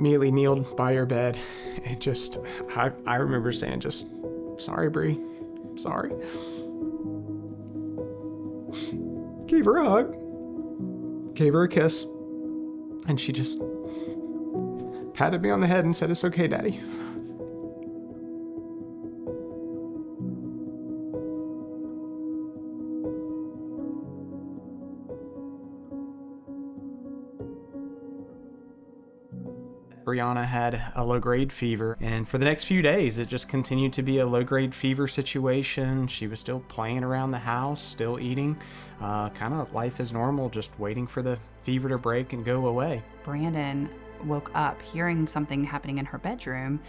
immediately kneeled by her bed. I remember saying just, sorry, Bree, sorry. Gave her a hug, gave her a kiss, and she just patted me on the head and said, "It's okay, Daddy." Brianna had a low-grade fever, and for the next few days, it just continued to be a low-grade fever situation. She was still playing around the house, still eating, kind of life as normal, just waiting for the fever to break and go away. Brandon woke up hearing something happening in her bedroom,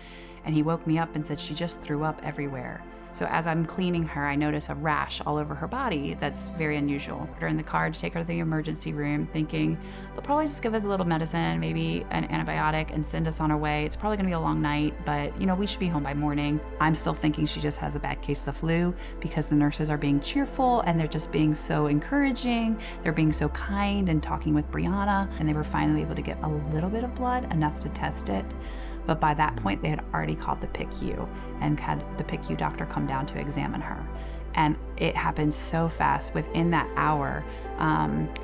and he woke me up and said she just threw up everywhere. So as I'm cleaning her, I notice a rash all over her body that's very unusual. Put her in the car to take her to the emergency room, thinking they'll probably just give us a little medicine, maybe an antibiotic, and send us on our way. It's probably gonna be a long night, but we should be home by morning. I'm still thinking she just has a bad case of the flu because the nurses are being cheerful and they're just being so encouraging. They're being so kind and talking with Brianna, and they were finally able to get a little bit of blood, enough to test it. But by that point, they had already called the PICU and had the PICU doctor come down to examine her. And it happened so fast. Within that hour,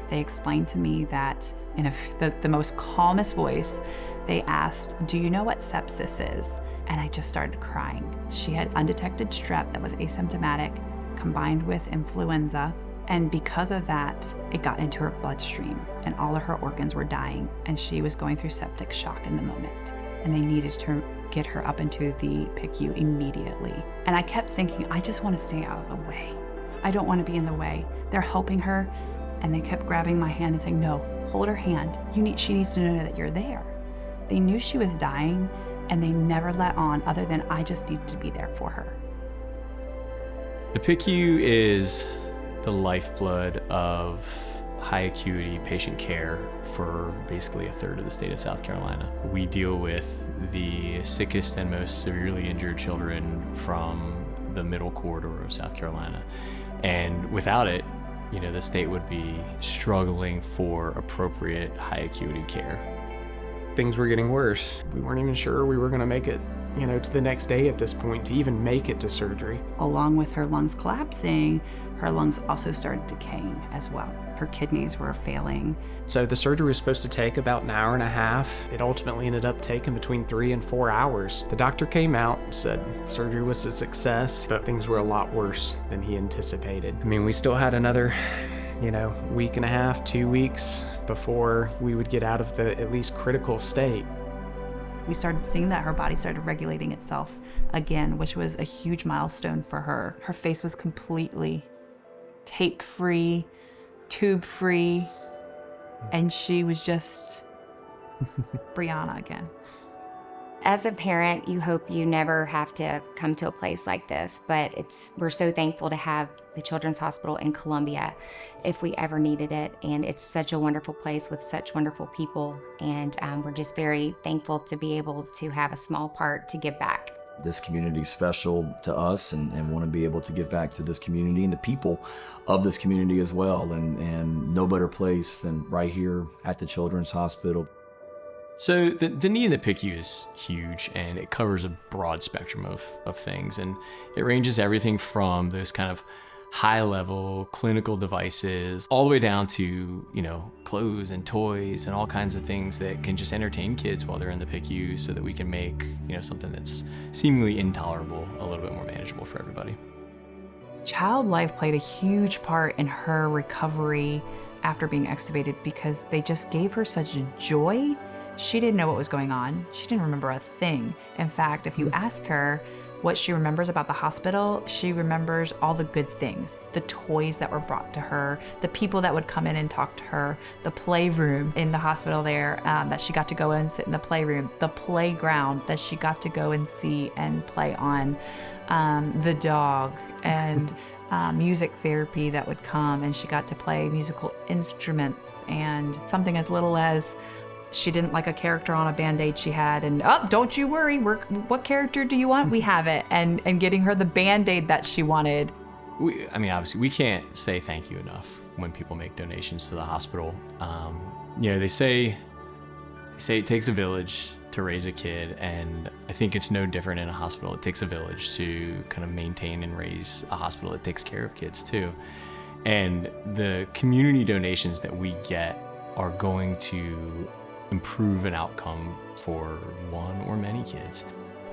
they explained to me that in the most calmest voice, they asked, "Do you know what sepsis is?" And I just started crying. She had undetected strep that was asymptomatic, combined with influenza. And because of that, it got into her bloodstream and all of her organs were dying. And she was going through septic shock in the moment. And they needed to get her up into the PICU immediately. And I kept thinking, I just want to stay out of the way. I don't want to be in the way. They're helping her, and they kept grabbing my hand and saying, "No, hold her hand. She needs to know that you're there." They knew she was dying, and they never let on other than I just needed to be there for her. The PICU is the lifeblood of high acuity patient care for basically a third of the state of South Carolina. We deal with the sickest and most severely injured children from the middle corridor of South Carolina. And without it, the state would be struggling for appropriate high acuity care. Things were getting worse. We weren't even sure we were gonna make it, to the next day at this point, to even make it to surgery. Along with her lungs collapsing, her lungs also started decaying as well. Her kidneys were failing. So the surgery was supposed to take about an hour and a half. It ultimately ended up taking between 3 and 4 hours. The doctor came out and said surgery was a success, but things were a lot worse than he anticipated. We still had another, week and a half, 2 weeks before we would get out of the at least critical state. We started seeing that her body started regulating itself again, which was a huge milestone for her. Her face was completely tape-free, tube-free, and she was just Brianna again. As a parent, you hope you never have to come to a place like this, but we're so thankful to have the Children's Hospital in Columbia if we ever needed it. And it's such a wonderful place with such wonderful people. And we're just very thankful to be able to have a small part to give back. This community is special to us and want to be able to give back to this community and the people of this community as well. And no better place than right here at the Children's Hospital. So the need in the PICU is huge, and it covers a broad spectrum of things. And it ranges everything from those kind of high-level clinical devices all the way down to, clothes and toys and all kinds of things that can just entertain kids while they're in the PICU so that we can make, something that's seemingly intolerable a little bit more manageable for everybody. Child life played a huge part in her recovery after being extubated because they just gave her such joy. She didn't know what was going on. She didn't remember a thing. In fact, if you ask her what she remembers about the hospital, she remembers all the good things, the toys that were brought to her, the people that would come in and talk to her, the playroom in the hospital there that she got to go and sit in the playroom, the playground that she got to go and see and play on, the dog, and music therapy that would come, and she got to play musical instruments, and something as little as she didn't like a character on a Band-Aid she had, and don't you worry, what character do you want? We have it, and getting her the Band-Aid that she wanted. Obviously we can't say thank you enough when people make donations to the hospital. They say it takes a village, to raise a kid, and I think it's no different in a hospital. It takes a village to kind of maintain and raise a hospital that takes care of kids too. And the community donations that we get are going to improve an outcome for one or many kids.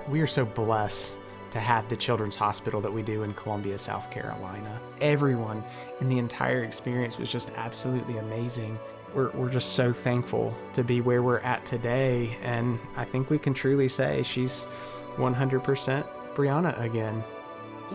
We are so blessed to have the children's hospital that we do in Columbia, South Carolina. Everyone in the entire experience was just absolutely amazing. We're just so thankful to be where we're at today, and I think we can truly say she's 100% Brianna again.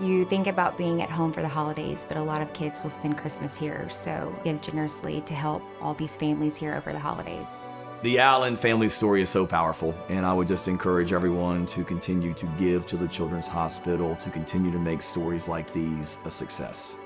You think about being at home for the holidays, but a lot of kids will spend Christmas here, so give generously to help all these families here over the holidays. The Allen family story is so powerful, and I would just encourage everyone to continue to give to the Children's Hospital, to continue to make stories like these a success.